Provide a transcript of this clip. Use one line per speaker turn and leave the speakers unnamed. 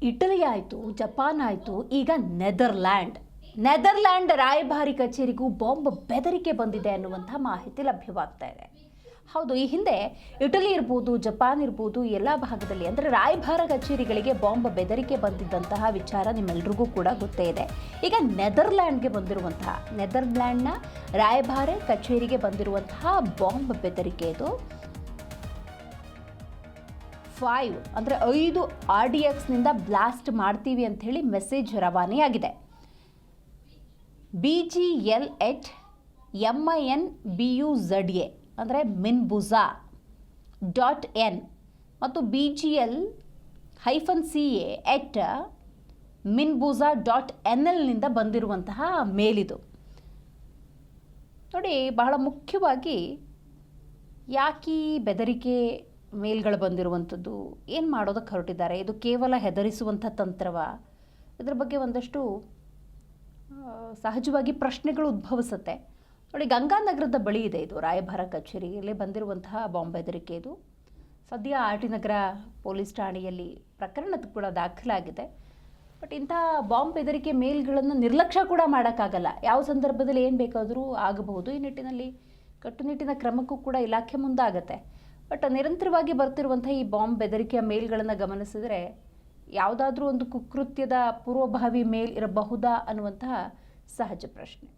Italy ಆಯಿತು, Japan ಆಯಿತು, ಈಗ ನೆದರ್ಲ್ಯಾಂಡ್ ರಾಯಭಾರಿ ಕಚೇರಿಗೂ ಬಾಂಬ್ ಬೆದರಿಕೆ ಬಂದಿದೆ ಅನ್ನುವಂಥ ಮಾಹಿತಿ ಲಭ್ಯವಾಗ್ತಾ ಇದೆ. ಹೌದು, ಈ ಹಿಂದೆ ಇಟಲಿ ಇರ್ಬೋದು, ಜಪಾನ್ ಇರ್ಬೋದು, ಎಲ್ಲ ಭಾಗದಲ್ಲಿ ಅಂದರೆ ರಾಯಭಾರ ಕಚೇರಿಗಳಿಗೆ ಬಾಂಬ್ ಬೆದರಿಕೆ ಬಂದಿದ್ದಂತಹ ವಿಚಾರ ನಿಮ್ಮೆಲ್ರಿಗೂ ಕೂಡ ಗೊತ್ತೇ ಇದೆ. ಈಗ ನೆದರ್ಲ್ಯಾಂಡ್ನ ರಾಯಭಾರ ಕಚೇರಿಗೆ ಬಂದಿರುವಂತಹ ಬಾಂಬ್ ಬೆದರಿಕೆ ಇದು 5 RDXನಿಂದ ಬ್ಲಾಸ್ಟ್ ಮಾಡ್ತೀವಿ ಅಂತ ಹೇಳಿ ಮೆಸೇಜ್ ರವಾನೆಯಾಗಿದೆ. BGL@MINBUZA ಅಂದರೆ minbuza.n ಮತ್ತು BGL-CA@minbuza.nl ಬಂದಿರುವಂತಹ ಮೇಲಿದು. ನೋಡಿ, ಬಹಳ ಮುಖ್ಯವಾಗಿ ಯಾಕೆ ಬೆದರಿಕೆ ಮೇಲ್ಗಳು ಬಂದಿರುವಂಥದ್ದು, ಏನು ಮಾಡೋದಕ್ಕೆ ಹೊರಟಿದ್ದಾರೆ, ಇದು ಕೇವಲ ಹೆದರಿಸುವಂಥ ತಂತ್ರವ? ಇದರ ಬಗ್ಗೆ ಒಂದಷ್ಟು ಸಹಜವಾಗಿ ಪ್ರಶ್ನೆಗಳು ಉದ್ಭವಿಸುತ್ತೆ. ನೋಡಿ, ಗಂಗಾನಗರದ ಬಳಿ ಇದೆ ಇದು ರಾಯಭಾರ ಕಚೇರಿಯಲ್ಲಿ ಬಂದಿರುವಂತಹ ಬಾಂಬ್ ಬೆದರಿಕೆ. ಇದು ಸದ್ಯ RT ನಗರ ಪೊಲೀಸ್ ಠಾಣೆಯಲ್ಲಿ ಪ್ರಕರಣ ಕೂಡ ದಾಖಲಾಗಿದೆ. ಬಟ್ ಇಂಥ ಬಾಂಬ್ ಬೆದರಿಕೆ ಮೇಲ್ಗಳನ್ನು ನಿರ್ಲಕ್ಷ್ಯ ಕೂಡ ಮಾಡೋಕ್ಕಾಗಲ್ಲ. ಯಾವ ಸಂದರ್ಭದಲ್ಲಿ ಏನು ಬೇಕಾದರೂ ಆಗಬಹುದು. ಈ ನಿಟ್ಟಿನಲ್ಲಿ ಕಟ್ಟುನಿಟ್ಟಿನ ಕ್ರಮಕ್ಕೂ ಕೂಡ ಇಲಾಖೆ ಮುಂದಾಗತ್ತೆ. ಬಟ್ ನಿರಂತರವಾಗಿ ಬರ್ತಿರುವಂಥ ಈ ಬಾಂಬ್ ಬೆದರಿಕೆಯ ಮೇಲ್ಗಳನ್ನು ಗಮನಿಸಿದರೆ ಯಾವುದಾದ್ರೂ ಒಂದು ಕುಕೃತ್ಯದ ಪೂರ್ವಭಾವಿ ಮೇಲ್ ಇರಬಹುದಾ ಅನ್ನುವಂತಹ ಸಹಜ ಪ್ರಶ್ನೆ.